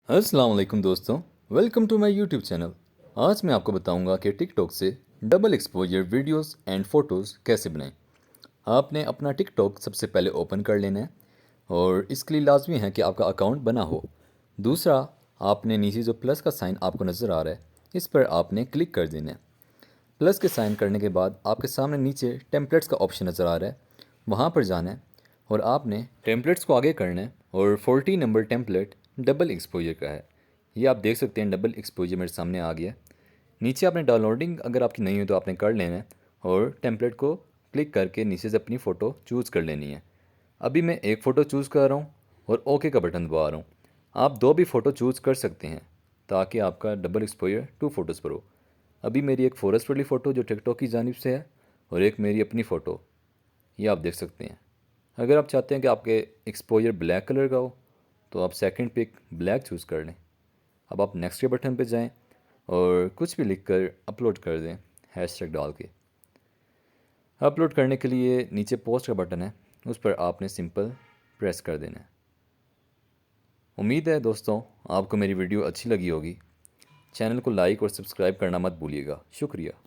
अस्सलाम वालेकुम दोस्तों, welcome to my YouTube channel. आज मैं आपको बताऊंगा कि टिकटॉक से double exposure videos and photos कैसे बनाएं। आपने अपना टिकटॉक सबसे पहले ओपन कर लेना है और इसके लिए लाजमी है कि आपका अकाउंट बना हो। दूसरा, आपने नीचे जो प्लस का साइन आपको नज़र आ रहा है, इस पर आपने क्लिक कर देना है। प्लस के साइन करने के बाद आपके सामने नीचे टेम्पलेट्स का ऑप्शन नज़र आ रहा है, वहाँ पर जाना है और आपने टेम्पलेट्स को आगे करना है और 40 नंबर टेम्पलेट डबल एक्सपोजर का है। ये आप देख सकते हैं, डबल एक्सपोजर मेरे सामने आ गया। नीचे आपने डाउनलोडिंग अगर आपकी नहीं हो तो आपने कर लेना है और टेम्पलेट को क्लिक करके नीचे से अपनी फ़ोटो चूज़ कर लेनी है। अभी मैं एक फ़ोटो चूज़ कर रहा हूँ और ओके का बटन दबा रहा हूँ। आप दो भी फ़ोटो चूज़ कर सकते हैं ताकि आपका डबल एक्सपोजर टू फ़ोटोज़ पर हो। अभी मेरी एक फॉरेस्ट वाली फ़ोटो जो टिकटॉक की जानिब से है और एक मेरी अपनी फ़ोटो, ये आप देख सकते हैं। अगर आप चाहते हैं कि आपके एक्सपोजर ब्लैक कलर का हो तो आप सेकंड पिक ब्लैक चूज़ कर लें। अब आप नेक्स्ट के बटन पे जाएं और कुछ भी लिख कर अपलोड कर दें, हैशटैग डाल के। अपलोड करने के लिए नीचे पोस्ट का बटन है, उस पर आपने सिंपल प्रेस कर देना है। उम्मीद है दोस्तों आपको मेरी वीडियो अच्छी लगी होगी। चैनल को लाइक और सब्सक्राइब करना मत भूलिएगा। शुक्रिया।